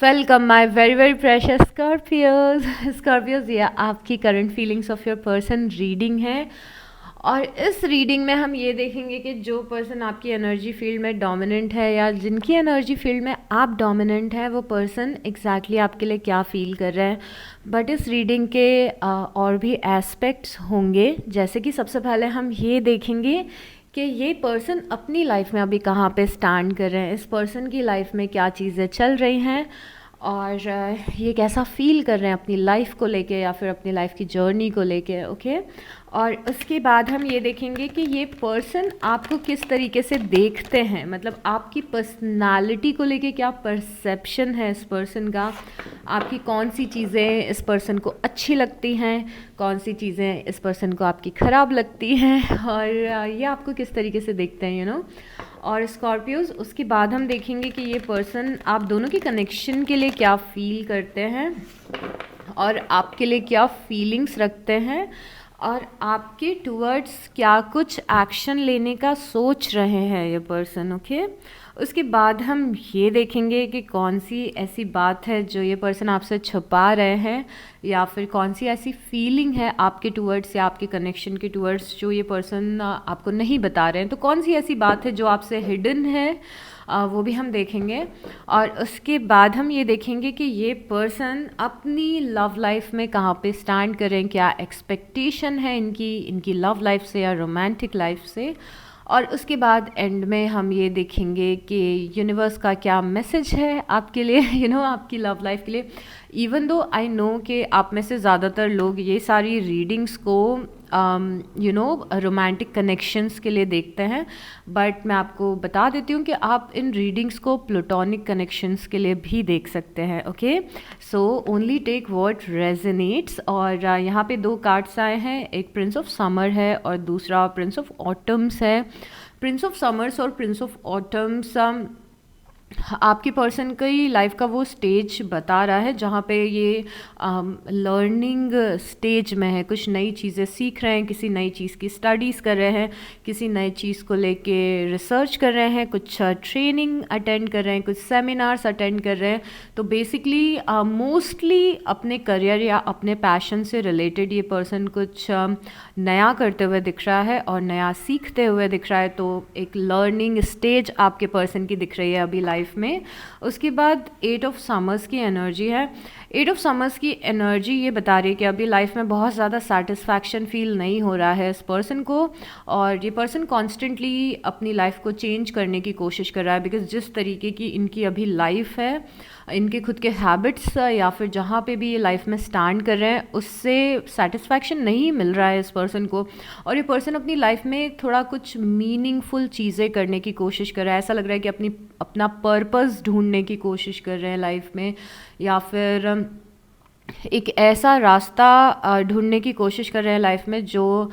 Welcome my very very precious Scorpios. Scorpios, ये आपकी current feelings of your person reading है। और इस रीडिंग में हम ये देखेंगे कि जो पर्सन आपकी एनर्जी फील्ड में डोमिनेंट है या जिनकी एनर्जी फील्ड में आप डोमिनेंट है, वो पर्सन एग्जैक्टली आपके लिए क्या फील कर रहे हैं। बट इस रीडिंग के और भी एस्पेक्ट्स होंगे, जैसे कि सबसे पहले हम ये देखेंगे कि ये पर्सन अपनी लाइफ में अभी कहाँ पे स्टैंड कर रहे हैं, इस पर्सन की लाइफ में क्या चीज़ें चल रही हैं और ये कैसा फील कर रहे हैं अपनी लाइफ को लेके या फिर अपनी लाइफ की जर्नी को लेके। ओके, और उसके बाद हम ये देखेंगे कि ये पर्सन आपको किस तरीके से देखते हैं, मतलब आपकी पर्सनालिटी को लेके क्या परसेप्शन है इस पर्सन का, आपकी कौन सी चीज़ें इस पर्सन को अच्छी लगती हैं, कौन सी चीज़ें इस पर्सन को आपकी ख़राब लगती हैं, और ये आपको किस तरीके से देखते हैं, और स्कॉर्पियोज, उसके बाद हम देखेंगे कि ये पर्सन आप दोनों की कनेक्शन के लिए क्या फील करते हैं और आपके लिए क्या फीलिंग्स रखते हैं और आपके टूवर्ड्स क्या कुछ एक्शन लेने का सोच रहे हैं ये पर्सन। ओके, उसके बाद हम ये देखेंगे कि कौन सी ऐसी बात है जो ये पर्सन आपसे छुपा रहे हैं या फिर कौन सी ऐसी फीलिंग है आपके टूवर्ड्स या आपके कनेक्शन के टूवर्ड्स जो ये पर्सन आपको नहीं बता रहे हैं। तो कौन सी ऐसी बात है जो आपसे हिडन है, वो भी हम देखेंगे। और उसके बाद हम ये देखेंगे कि ये पर्सन अपनी लव लाइफ में कहाँ पे स्टैंड करें, क्या एक्सपेक्टेशन है इनकी लव लाइफ से या रोमांटिक लाइफ से। और उसके बाद एंड में हम ये देखेंगे कि यूनिवर्स का क्या मैसेज है आपके लिए, आपकी लव लाइफ के लिए। इवन दो आई नो कि आप में से ज़्यादातर लोग ये सारी रीडिंग्स को रोमांटिक कनेक्शंस के लिए देखते हैं, बट मैं आपको बता देती हूँ कि आप इन रीडिंग्स को प्लूटोनिक कनेक्शंस के लिए भी देख सकते हैं। Okay, so only take what resonates. और यहाँ पे दो कार्ड्स आए हैं, एक प्रिंस ऑफ समर है और दूसरा प्रिंस ऑफ ऑटम्स है। प्रिंस ऑफ समर्स और प्रिंस ऑफ ऑटम्स आपकी पर्सन की लाइफ का वो स्टेज बता रहा है जहाँ पे ये लर्निंग स्टेज में है, कुछ नई चीज़ें सीख रहे हैं, किसी नई चीज़ की स्टडीज़ कर रहे हैं, किसी नई चीज़ को लेके रिसर्च कर रहे हैं, कुछ ट्रेनिंग अटेंड कर रहे हैं, कुछ सेमिनार्स अटेंड कर रहे हैं। तो बेसिकली मोस्टली अपने करियर या अपने पैशन से रिलेटेड ये पर्सन कुछ नया करते हुए दिख रहा है और नया सीखते हुए दिख रहा है। तो एक लर्निंग स्टेज आपके पर्सन की दिख रही है अभी लाइफ में। उसके बाद 8 ऑफ समर्स की एनर्जी है। 8 ऑफ समर्स की एनर्जी ये बता रही है कि अभी लाइफ में बहुत ज़्यादा सेटिस्फैक्शन फील नहीं हो रहा है इस पर्सन को, और ये पर्सन कॉन्स्टेंटली अपनी लाइफ को चेंज करने की कोशिश कर रहा है, बिकॉज जिस तरीके की इनकी अभी लाइफ है, इनके खुद के हैबिट्स या फिर जहाँ पे भी ये लाइफ में स्टैंड कर रहे हैं उससे सेटिस्फैक्शन नहीं मिल रहा है इस पर्सन को। और ये पर्सन अपनी लाइफ में थोड़ा कुछ मीनिंगफुल चीज़ें करने की कोशिश कर रहा है, ऐसा लग रहा है कि अपना पर्पस ढूंढने की कोशिश कर रहे हैं लाइफ में, या फिर एक ऐसा रास्ता ढूंढने की कोशिश कर रहे हैं लाइफ में जो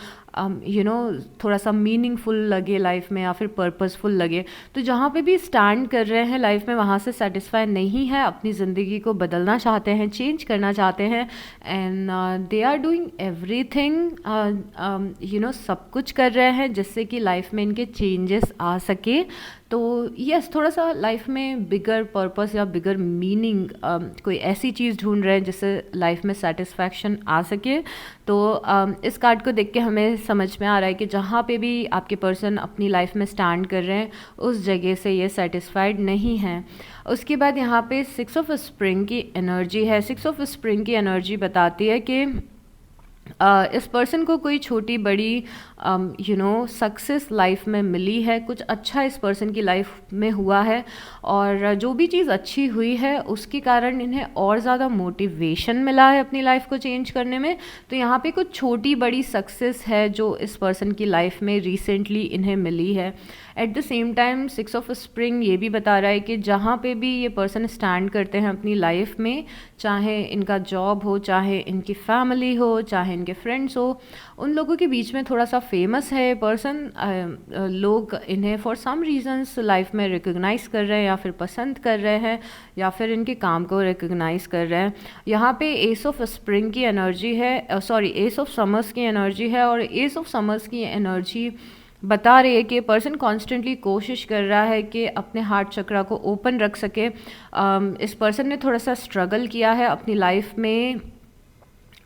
थोड़ा सा मीनिंगफुल लगे लाइफ में या फिर पर्पसफुल लगे। तो जहाँ पे भी स्टैंड कर रहे हैं लाइफ में वहाँ से सेटिस्फाई नहीं है, अपनी ज़िंदगी को बदलना चाहते हैं, चेंज करना चाहते हैं, and they are doing everything, सब कुछ कर रहे हैं जिससे कि लाइफ में इनके चेंजेस आ सके। तो यस, थोड़ा सा लाइफ में बिगर पर्पस या बिगर मीनिंग, कोई ऐसी चीज़ ढूंढ रहे हैं जिससे लाइफ में सेटिस्फैक्शन आ सके। तो इस कार्ड को देख के हमें समझ में आ रहा है कि जहाँ पे भी आपके पर्सन अपनी लाइफ में स्टैंड कर रहे हैं उस जगह से ये सेटिस्फाइड नहीं है। उसके बाद यहाँ पे 6 ऑफ स्प्रिंग की एनर्जी है। 6 ऑफ स्प्रिंग की एनर्जी बताती है कि इस पर्सन को कोई छोटी बड़ी सक्सेस लाइफ में मिली है, कुछ अच्छा इस पर्सन की लाइफ में हुआ है, और जो भी चीज़ अच्छी हुई है उसके कारण इन्हें और ज़्यादा मोटिवेशन मिला है अपनी लाइफ को चेंज करने में। तो यहाँ पे कुछ छोटी बड़ी सक्सेस है जो इस पर्सन की लाइफ में रिसेंटली इन्हें मिली है। At the same time 6 of spring ये भी बता रहा है कि जहाँ पे भी ये पर्सन स्टैंड करते हैं अपनी लाइफ में, चाहे इनका जॉब हो, चाहे इनकी फैमिली हो, चाहे इनके फ्रेंड्स हो, उन लोगों के बीच में थोड़ा सा फेमस है पर्सन, लोग इन्हें फॉर सम रीजंस लाइफ में रिकग्नाइज कर रहे हैं या फिर पसंद कर रहे हैं या फिर इनके काम को रिकग्नाइज कर रहे हैं। यहाँ पे एस ऑफ स्प्रिंग की एनर्जी है, एस ऑफ समर्स की एनर्जी है, और एस ऑफ समर्स की एनर्जी बता रही है कि ये पर्सन कॉन्स्टेंटली कोशिश कर रहा है कि अपने हार्ट चक्रा को ओपन रख सके। इस पर्सन ने थोड़ा सा स्ट्रगल किया है अपनी लाइफ में,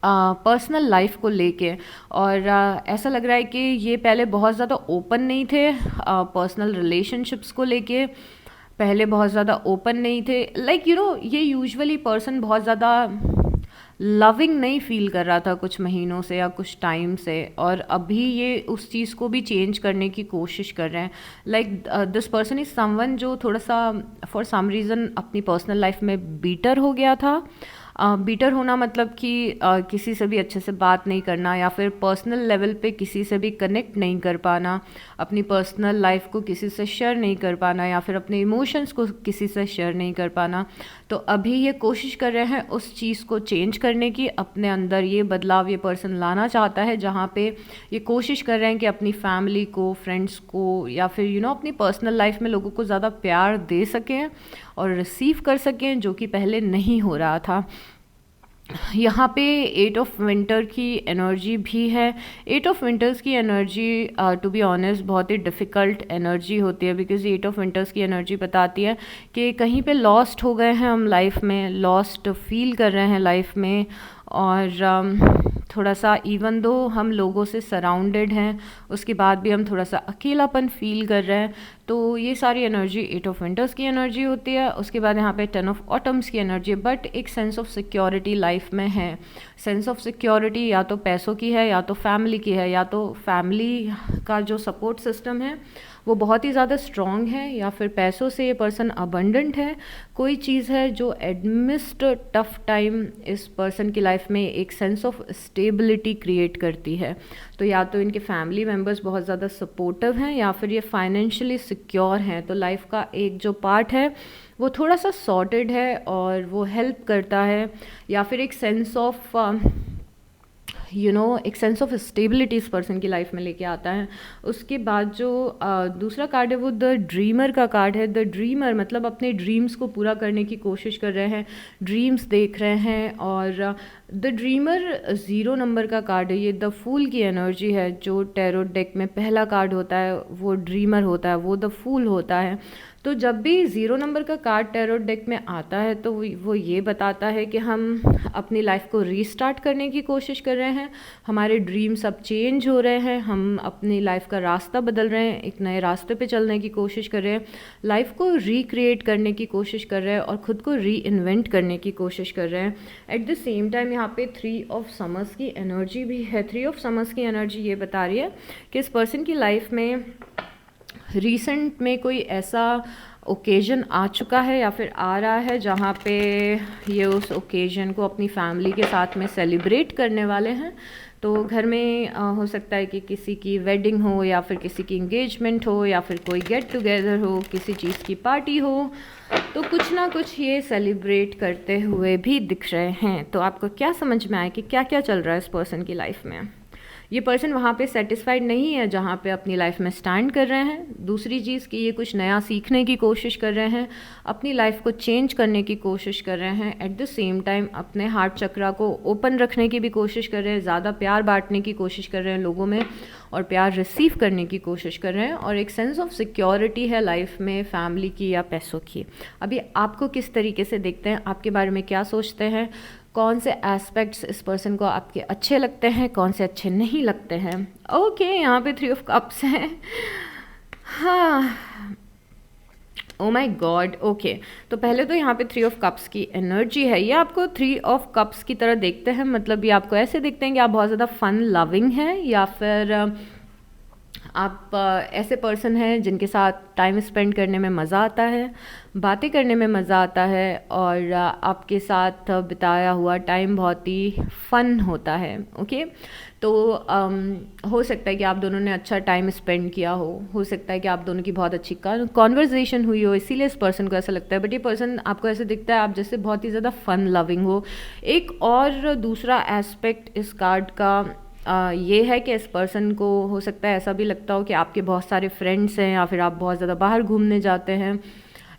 पर्सनल लाइफ को लेके, और ऐसा लग रहा है कि ये पहले बहुत ज़्यादा ओपन नहीं थे पर्सनल रिलेशनशिप्स को लेके, पहले बहुत ज़्यादा ओपन नहीं थे। लाइक यू नो, ये यूजुअली पर्सन बहुत ज़्यादा लविंग नहीं फील कर रहा था कुछ महीनों से या कुछ टाइम से, और अभी ये उस चीज़ को भी चेंज करने की कोशिश कर रहे हैं। Like this person is someone जो थोड़ा सा फॉर सम रीज़न अपनी पर्सनल लाइफ में बीटर हो गया था। बीटर होना मतलब कि किसी से भी अच्छे से बात नहीं करना, या फिर पर्सनल लेवल पे किसी से भी कनेक्ट नहीं कर पाना, अपनी पर्सनल लाइफ को किसी से शेयर नहीं कर पाना, या फिर अपने इमोशंस को किसी से शेयर नहीं कर पाना। तो अभी ये कोशिश कर रहे हैं उस चीज़ को चेंज करने की, अपने अंदर ये बदलाव ये पर्सन लाना चाहता है, जहाँ पे ये कोशिश कर रहे हैं कि अपनी फैमिली को, फ्रेंड्स को, या फिर यू नो अपनी पर्सनल लाइफ में लोगों को ज़्यादा प्यार दे सकें और रिसीव कर सकें, जो कि पहले नहीं हो रहा था। यहाँ पे 8 ऑफ विंटर की एनर्जी भी है। 8 ऑफ विंटर्स की एनर्जी टू बी ऑनेस्ट बहुत ही डिफ़िकल्ट एनर्जी होती है, बिकॉज 8 ऑफ विंटर्स की एनर्जी बताती है कि कहीं पे लॉस्ट हो गए हैं हम लाइफ में, लॉस्ट फील कर रहे हैं लाइफ में, और थोड़ा सा इवन दो हम लोगों से सराउंडेड हैं, उसके बाद भी हम थोड़ा सा अकेलापन फील कर रहे हैं। तो ये सारी एनर्जी 8 ऑफ विंटर्स की एनर्जी होती है। उसके बाद यहाँ पे 10 ऑफ ऑटम्स की एनर्जी, बट एक सेंस ऑफ सिक्योरिटी लाइफ में है। सेंस ऑफ सिक्योरिटी या तो पैसों की है, या तो फैमिली की है, या तो फैमिली का जो सपोर्ट सिस्टम है वो बहुत ही ज़्यादा स्ट्रॉन्ग है, या फिर पैसों से ये पर्सन अबंडेंट है। कोई चीज़ है जो एडमिस्ट टफ टाइम इस पर्सन की लाइफ में एक सेंस ऑफ स्टेबिलिटी क्रिएट करती है। तो या तो इनके फैमिली मेम्बर्स बहुत ज़्यादा सपोर्टिव हैं, या फिर ये फाइनेंशियली सिक्योर हैं। तो लाइफ का एक जो पार्ट है वो थोड़ा सा सॉर्टेड है और वो हेल्प करता है, या फिर एक सेंस ऑफ एक सेंस ऑफ स्टेबिलिटी इस पर्सन की लाइफ में लेके आता है। उसके बाद जो दूसरा कार्ड है वो द ड्रीमर का कार्ड है। द ड्रीमर मतलब अपने ड्रीम्स को पूरा करने की कोशिश कर रहे हैं, ड्रीम्स देख रहे हैं। और द ड्रीमर 0 नंबर का कार्ड है। ये द फूल की एनर्जी है। जो टैरो डेक में पहला कार्ड होता है वो ड्रीमर होता है, वो द फूल होता है। तो जब भी 0 नंबर का कार्ड टैरो डेक में आता है तो वो ये बताता है कि हम अपनी लाइफ को रीस्टार्ट करने की कोशिश कर रहे हैं, हमारे ड्रीम्स अब चेंज हो रहे हैं, हम अपनी लाइफ का रास्ता बदल रहे हैं, एक नए रास्ते पे चलने की कोशिश कर रहे हैं, लाइफ को रिक्रिएट करने की कोशिश कर रहे हैं और ख़ुद को री इन्वेंट करने की कोशिश कर रहे हैं। एट द सेम टाइम यहाँ पे 3 ऑफ समर्स की एनर्जी भी है। 3 ऑफ समर्स की एनर्जी ये बता रही है कि इस पर्सन की लाइफ में रिसेंट में कोई ऐसा ओकेजन आ चुका है या फिर आ रहा है जहाँ पे ये उस ओकेजन को अपनी फैमिली के साथ में सेलिब्रेट करने वाले हैं। तो घर में हो सकता है कि किसी की वेडिंग हो, या फिर किसी की इंगेजमेंट हो, या फिर कोई गेट टुगेदर हो, किसी चीज़ की पार्टी हो। तो कुछ ना कुछ ये सेलिब्रेट करते हुए भी दिख रहे हैं। तो आपको क्या समझ में आया कि क्या क्या चल रहा है इस पर्सन की लाइफ में? ये पर्सन वहाँ पे सेटिस्फाइड नहीं है जहाँ पे अपनी लाइफ में स्टैंड कर रहे हैं। दूसरी चीज़ कि ये कुछ नया सीखने की कोशिश कर रहे हैं, अपनी लाइफ को चेंज करने की कोशिश कर रहे हैं। एट द सेम टाइम अपने हार्ट चक्रा को ओपन रखने की भी कोशिश कर रहे हैं, ज़्यादा प्यार बांटने की कोशिश कर रहे हैं लोगों में, और प्यार रिसीव करने की कोशिश कर रहे हैं। और एक सेंस ऑफ सिक्योरिटी है लाइफ में, फैमिली की या पैसों की। अभी आपको किस तरीके से देखते हैं, आपके बारे में क्या सोचते हैं, कौन से एस्पेक्ट्स इस पर्सन को आपके अच्छे लगते हैं, कौन से अच्छे नहीं लगते हैं? ओके, यहाँ पे 3 ऑफ कप्स हैं। हाँ, ओ माई गॉड। ओके, तो पहले तो यहाँ पे 3 ऑफ कप्स की एनर्जी है। ये आपको 3 ऑफ कप्स की तरह देखते हैं, मतलब ये आपको ऐसे देखते हैं कि आप बहुत ज़्यादा फन लविंग हैं, या फिर आप ऐसे पर्सन हैं जिनके साथ टाइम स्पेंड करने में मज़ा आता है, बातें करने में मज़ा आता है, और आपके साथ बिताया हुआ टाइम बहुत ही फ़न होता है। ओके, तो हो सकता है कि आप दोनों ने अच्छा टाइम स्पेंड किया हो सकता है कि आप दोनों की बहुत अच्छी कॉन्वर्जेशन हुई हो, इसीलिए इस पर्सन को ऐसा लगता है। बट ये पर्सन आपको ऐसे दिखता है आप जैसे बहुत ही ज़्यादा फ़न लविंग हो। एक और दूसरा एस्पेक्ट इस कार्ड का ये है कि इस पर्सन को हो सकता है ऐसा भी लगता हो कि आपके बहुत सारे फ्रेंड्स हैं, या फिर आप बहुत ज़्यादा बाहर घूमने जाते हैं,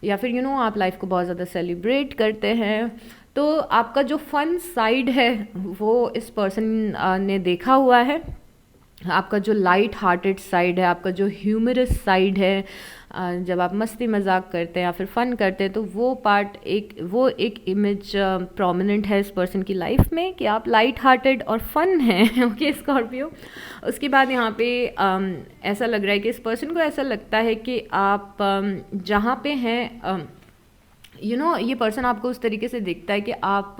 या फिर आप लाइफ को बहुत ज़्यादा सेलिब्रेट करते हैं। तो आपका जो फन साइड है वो इस पर्सन ने देखा हुआ है, आपका जो लाइट हार्टेड साइड है, आपका जो ह्यूमरस साइड है, जब आप मस्ती मजाक करते हैं या फिर फ़न करते हैं, तो वो एक इमेज प्रोमिनेंट है इस पर्सन की लाइफ में कि आप लाइट हार्टेड और फन हैं। Okay Scorpio. उसके बाद यहाँ पे ऐसा लग रहा है कि इस पर्सन को ऐसा लगता है कि आप जहाँ पे हैं ये पर्सन आपको उस तरीके से देखता है कि आप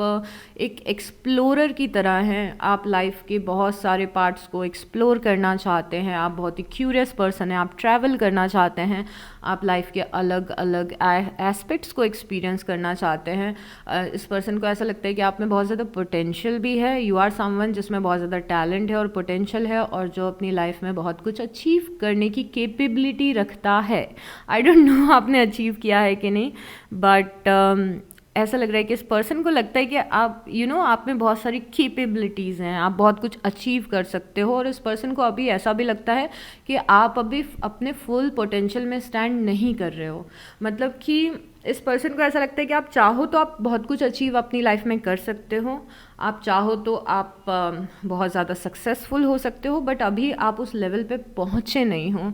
एक एक्सप्लोरर की तरह हैं। आप लाइफ के बहुत सारे पार्ट्स को एक्सप्लोर करना चाहते हैं, आप बहुत ही क्यूरियस पर्सन हैं, आप ट्रैवल करना चाहते हैं, आप लाइफ के अलग अलग एस्पेक्ट्स को एक्सपीरियंस करना चाहते हैं। इस पर्सन को ऐसा लगता है कि आप में बहुत ज़्यादा पोटेंशियल भी है। यू आर समवन जिसमें बहुत ज़्यादा टैलेंट है और पोटेंशियल है, और जो अपनी लाइफ में बहुत कुछ अचीव करने की कैपेबिलिटी रखता है। आई डोंट नो आपने अचीव किया है कि नहीं, बट ऐसा लग रहा है कि इस पर्सन को लगता है कि आप आप में बहुत सारी कैपेबिलिटीज़ हैं, आप बहुत कुछ अचीव कर सकते हो। और इस पर्सन को अभी ऐसा भी लगता है कि आप अभी अपने फुल पोटेंशियल में स्टैंड नहीं कर रहे हो। मतलब कि इस पर्सन को ऐसा लगता है कि आप चाहो तो आप बहुत कुछ अचीव अपनी लाइफ में कर सकते हो, आप चाहो तो आप बहुत ज़्यादा सक्सेसफुल हो सकते हो, बट अभी आप उस लेवल पे पहुँचे नहीं हो।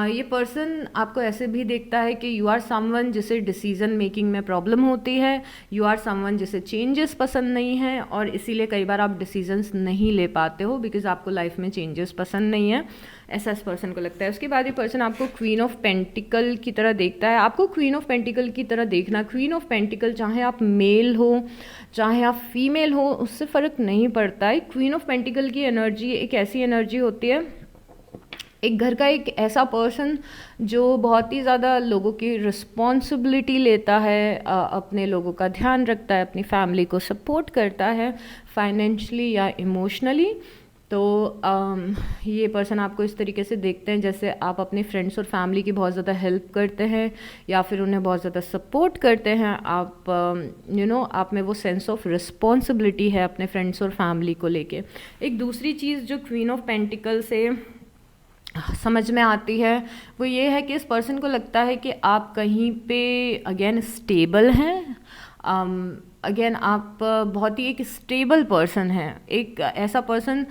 ये पर्सन आपको ऐसे भी देखता है कि यू आर समवन जिसे डिसीजन मेकिंग में प्रॉब्लम होती है, यू आर समवन जिसे चेंजेस पसंद नहीं है, और इसीलिए कई बार आप डिसीजंस नहीं ले पाते हो बिकॉज आपको लाइफ में चेंजेस पसंद नहीं है, ऐसा इस पर्सन को लगता है। उसके बाद ये पर्सन आपको क्वीन ऑफ पेंटिकल की तरह देखता है। आपको क्वीन ऑफ पेंटिकल की तरह देखना, क्वीन ऑफ पेंटिकल चाहे आप मेल हो चाहे आप फीमेल हो उससे फ़र्क नहीं पड़ता है। क्वीन ऑफ पेंटिकल की एनर्जी एक ऐसी एनर्जी होती है, एक घर का एक ऐसा पर्सन जो बहुत ही ज़्यादा लोगों की रिस्पॉन्सिबिलिटी लेता है, अपने लोगों का ध्यान रखता है, अपनी फैमिली को सपोर्ट करता है फाइनेंशियली या इमोशनली। तो ये पर्सन आपको इस तरीके से देखते हैं जैसे आप अपने फ्रेंड्स और फैमिली की बहुत ज़्यादा हेल्प करते हैं या फिर उन्हें बहुत ज़्यादा सपोर्ट करते हैं। आप आप में वो सेंस ऑफ रिस्पॉन्सिबिलिटी है अपने फ्रेंड्स और फैमिली को लेके। एक दूसरी चीज़ जो क्वीन ऑफ पेंटिकल से समझ में आती है वो ये है कि इस पर्सन को लगता है कि आप कहीं पे अगेन स्टेबल हैं, अगेन आप बहुत ही एक स्टेबल पर्सन हैं, एक ऐसा पर्सन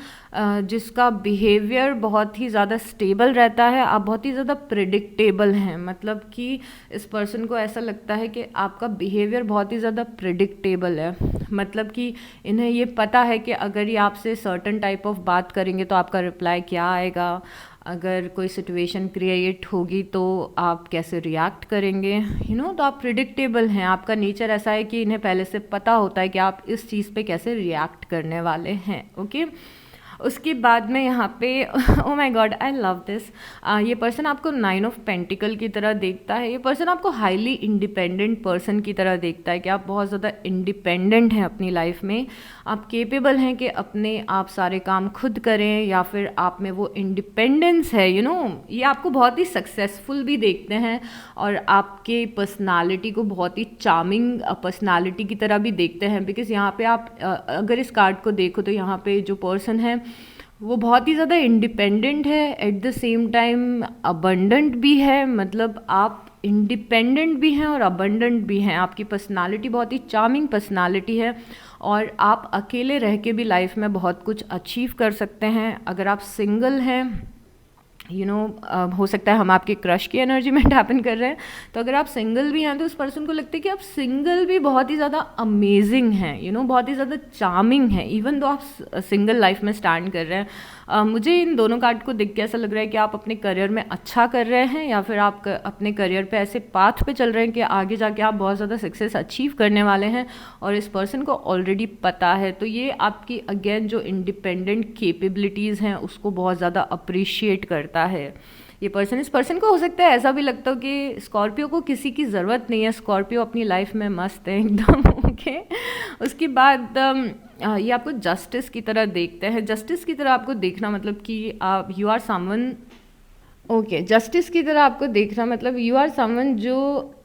जिसका बिहेवियर बहुत ही ज़्यादा स्टेबल रहता है, आप बहुत ही ज़्यादा प्रिडिक्टेबल हैं। मतलब कि इस पर्सन को ऐसा लगता है कि आपका बिहेवियर बहुत ही ज़्यादा प्रिडिक्टेबल है, मतलब कि इन्हें ये पता है कि अगर ये आपसे सर्टन टाइप ऑफ बात करेंगे तो आपका रिप्लाई क्या आएगा, अगर कोई सिचुएशन क्रिएट होगी तो आप कैसे रिएक्ट करेंगे, तो आप प्रिडिक्टेबल हैं। आपका नेचर ऐसा है कि इन्हें पहले से पता होता है कि आप इस चीज़ पे कैसे रिएक्ट करने वाले हैं। ओके उसके बाद में यहाँ पे oh my god I love this, ये पर्सन आपको 9 ऑफ पेंटिकल की तरह देखता है। ये पर्सन आपको हाईली इंडिपेंडेंट पर्सन की तरह देखता है कि आप बहुत ज़्यादा इंडिपेंडेंट हैं अपनी लाइफ में, आप केपेबल हैं कि अपने आप सारे काम खुद करें, या फिर आप में वो इंडिपेंडेंस है। ये आपको बहुत ही सक्सेसफुल भी देखते हैं और आपके पर्सनालिटी को बहुत ही चार्मिंग पर्सनालिटी की तरह भी देखते हैं। बिकॉज यहाँ पे आप अगर इस कार्ड को देखो तो यहाँ पे जो पर्सन है वो बहुत ही ज़्यादा इंडिपेंडेंट है, at the same time abundant भी है। मतलब आप इंडिपेंडेंट भी हैं और अबंडेंट भी हैं, आपकी पर्सनालिटी बहुत ही चार्मिंग पर्सनालिटी है और आप अकेले रह के भी लाइफ में बहुत कुछ अचीव कर सकते हैं। अगर आप सिंगल हैं हो सकता है हम आपके क्रश की एनर्जी में टैपन कर रहे हैं, तो अगर आप सिंगल भी हैं तो उस पर्सन को लगता है कि आप सिंगल भी बहुत ही ज़्यादा अमेजिंग हैं, बहुत ही ज़्यादा चार्मिंग है इवन दो आप सिंगल लाइफ में स्टैंड कर रहे हैं। मुझे इन दोनों कार्ड को देख के ऐसा लग रहा है कि आप अपने करियर में अच्छा कर रहे हैं या फिर आप अपने करियर पे ऐसे पाथ पे चल रहे हैं कि आगे जाके आप बहुत ज़्यादा सक्सेस अचीव करने वाले हैं और इस पर्सन को ऑलरेडी पता है। तो ये आपकी अगेन जो इंडिपेंडेंट कैपेबिलिटीज़ हैं उसको बहुत ज़्यादा अप्रिशिएट करता है ये पर्सन। इस पर्सन को हो सकता है ऐसा भी लगता हो कि स्कॉर्पियो को किसी की ज़रूरत नहीं है, स्कॉर्पियो अपनी लाइफ में मस्त है एकदम। ओके उसके बाद ये आपको जस्टिस की तरह देखते हैं। जस्टिस की तरह आपको देखना मतलब कि आप यू आर समवन जस्टिस की तरह आपको देखना मतलब यू आर समवन जो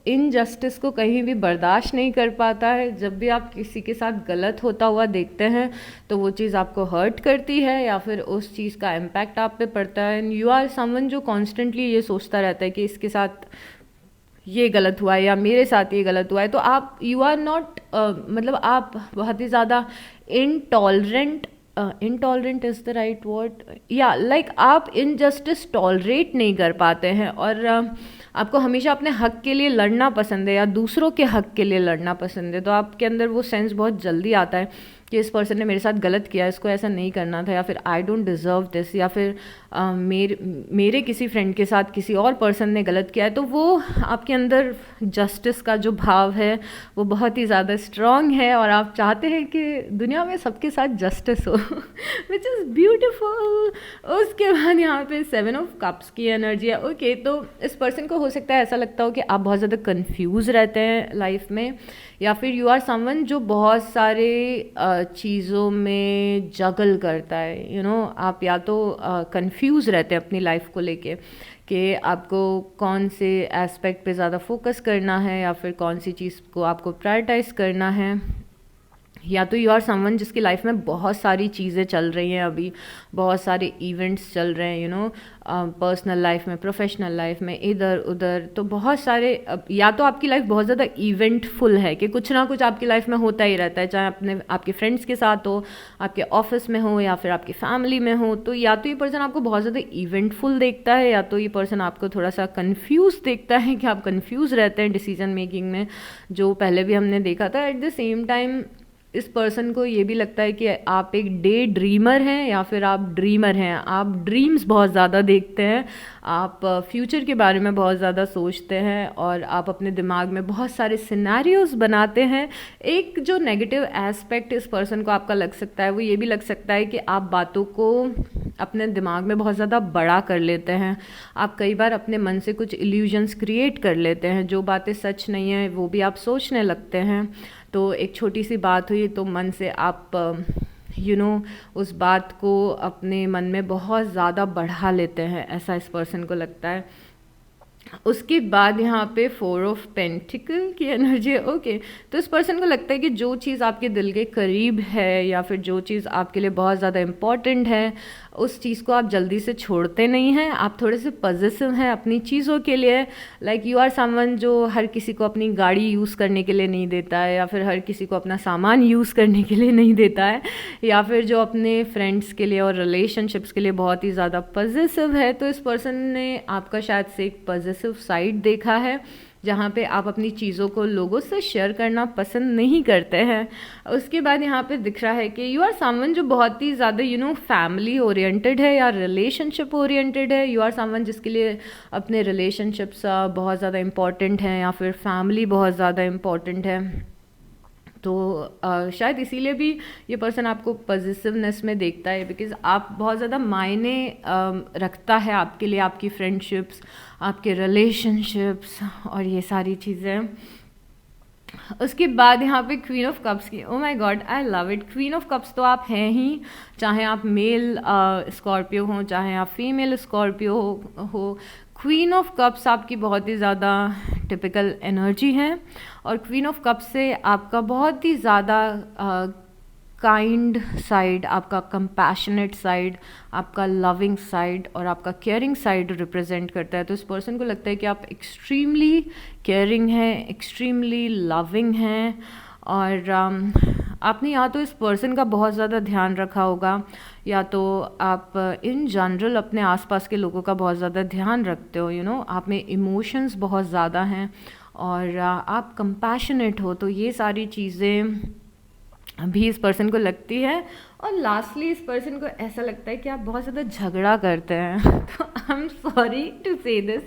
इनजस्टिस को कहीं भी बर्दाश्त नहीं कर पाता है। जब भी आप किसी के साथ गलत होता हुआ देखते हैं तो वो चीज़ आपको हर्ट करती है या फिर उस चीज़ का इम्पैक्ट आप पे पड़ता है। एंड यू आर समवन जो कॉन्स्टेंटली ये सोचता रहता है कि इसके साथ ये गलत हुआ है या मेरे साथ ये गलत हुआ है। तो आप यू आर नॉट मतलब आप बहुत ही ज़्यादा intolerant intolerant is the right word, या लाइक आप इनजस्टिस टॉलरेट नहीं कर पाते हैं, और आपको हमेशा अपने हक के लिए लड़ना पसंद है या दूसरों के हक के लिए लड़ना पसंद है। तो आपके अंदर वो सेंस बहुत जल्दी आता है कि इस पर्सन ने मेरे साथ गलत किया, इसको ऐसा नहीं करना था, या फिर आई डोंट डिज़र्व दिस, या फिर मेरे किसी फ्रेंड के साथ किसी और पर्सन ने गलत किया है। तो वो आपके अंदर जस्टिस का जो भाव है वो बहुत ही ज़्यादा स्ट्रॉन्ग है, और आप चाहते हैं कि दुनिया में सबके साथ जस्टिस हो विच इज़ ब्यूटिफुल। उसके बाद यहाँ पे 7 ऑफ कप्स की एनर्जी है। ओके, तो इस पर्सन को हो सकता है ऐसा लगता हो कि आप बहुत ज़्यादा कंफ्यूज रहते हैं लाइफ में, या फिर यू आर समवन जो बहुत सारे चीज़ों में जगल करता है। आप या तो कंफ्यूज रहते हैं अपनी लाइफ को लेके कि आपको कौन से एस्पेक्ट पे ज़्यादा फोकस करना है, या फिर कौन सी चीज़ को आपको प्रायोरिटाइज करना है, या तो यू आर समवन जिसकी लाइफ में बहुत सारी चीज़ें चल रही हैं, अभी बहुत सारे इवेंट्स चल रहे हैं, पर्सनल लाइफ में, प्रोफेशनल लाइफ में, इधर उधर, तो बहुत सारे, या तो आपकी लाइफ बहुत ज़्यादा इवेंटफुल है कि कुछ ना कुछ आपकी लाइफ में होता ही रहता है, चाहे आपके फ्रेंड्स के साथ हो, आपके ऑफिस में हो, या फिर आपकी फैमिली में हो। तो या तो ये पर्सन आपको बहुत ज़्यादा इवेंटफुल देखता है, या तो ये पर्सन आपको थोड़ा सा कन्फ्यूज़ देखता है कि आप कन्फ्यूज़ रहते हैं डिसीजन मेकिंग में, जो पहले भी हमने देखा था। एट द सेम टाइम इस पर्सन को ये भी लगता है कि आप एक डे ड्रीमर हैं, या फिर आप ड्रीमर हैं, आप ड्रीम्स बहुत ज़्यादा देखते हैं, आप फ्यूचर के बारे में बहुत ज़्यादा सोचते हैं, और आप अपने दिमाग में बहुत सारे सिनेरियोज़ बनाते हैं। एक जो नेगेटिव एस्पेक्ट इस पर्सन को आपका लग सकता है वो ये भी लग सकता है कि आप बातों को अपने दिमाग में बहुत ज़्यादा बड़ा कर लेते हैं। आप कई बार अपने मन से कुछ इल्यूजन्स क्रिएट कर लेते हैं, जो बातें सच नहीं हैं वो भी आप सोचने लगते हैं। तो एक छोटी सी बात हुई तो मन से आप उस बात को अपने मन में बहुत ज़्यादा बढ़ा लेते हैं, ऐसा इस पर्सन को लगता है। उसके बाद यहाँ पे 4 ऑफ पेंटिकल की एनर्जी है। ओके, तो इस पर्सन को लगता है कि जो चीज़ आपके दिल के करीब है, या फिर जो चीज़ आपके लिए बहुत ज़्यादा इम्पॉर्टेंट है, उस चीज़ को आप जल्दी से छोड़ते नहीं हैं। आप थोड़े से पॉजिटिव हैं अपनी चीज़ों के लिए। लाइक यू आर समवन जो हर किसी को अपनी गाड़ी यूज़ करने के लिए नहीं देता है, या फिर हर किसी को अपना सामान यूज़ करने के लिए नहीं देता है, या फिर जो अपने फ्रेंड्स के लिए और रिलेशनशिप्स के लिए बहुत ही ज़्यादा पॉजिटिव है। तो इस पर्सन ने आपका शायद से एक पॉजिटिव साइड देखा है, जहाँ पे आप अपनी चीज़ों को लोगों से शेयर करना पसंद नहीं करते हैं। उसके बाद यहाँ पे दिख रहा है कि यू आर समवन जो बहुत ही ज़्यादा फैमिली ओरिएंटेड है या रिलेशनशिप ओरिएंटेड है। यू आर समवन जिसके लिए अपने रिलेशनशिप्स बहुत ज़्यादा इम्पॉर्टेंट हैं, या फिर फैमिली बहुत ज़्यादा इम्पॉर्टेंट है। तो शायद इसीलिए भी ये पर्सन आपको पॉजिटिवनेस में देखता है, बिकॉज़ आप बहुत ज़्यादा मायने रखता है आपके लिए आपकी फ्रेंडशिप्स, आपके रिलेशनशिप्स और ये सारी चीज़ें। उसके बाद यहाँ पे क्वीन ऑफ कप्स की, oh my god I love it. Queen of cups तो आप हैं ही, चाहे आप मेल स्कॉर्पियो हो, चाहे आप फीमेल स्कॉर्पियो हो। क्वीन ऑफ कप्स आपकी बहुत ही ज़्यादा टिपिकल एनर्जी है, और क्वीन ऑफ कप्स से आपका बहुत ही ज़्यादा काइंड साइड, आपका कंपैशनेट साइड, आपका लविंग साइड और आपका केयरिंग साइड रिप्रेजेंट करता है। तो इस पर्सन को लगता है कि आप एक्सट्रीमली केयरिंग हैं, एक्सट्रीमली लविंग हैं, और आपने या तो इस पर्सन का बहुत ज़्यादा ध्यान रखा होगा, या तो आप इन जनरल अपने आसपास के लोगों का बहुत ज़्यादा ध्यान रखते हो। आप में इमोशंस बहुत ज़्यादा हैं, और आप कंपैशनेट हो। तो ये सारी चीज़ें भी इस पर्सन को लगती है। और लास्टली इस पर्सन को ऐसा लगता है कि आप बहुत ज़्यादा झगड़ा करते हैं। तो आई एम सॉरी टू से दिस,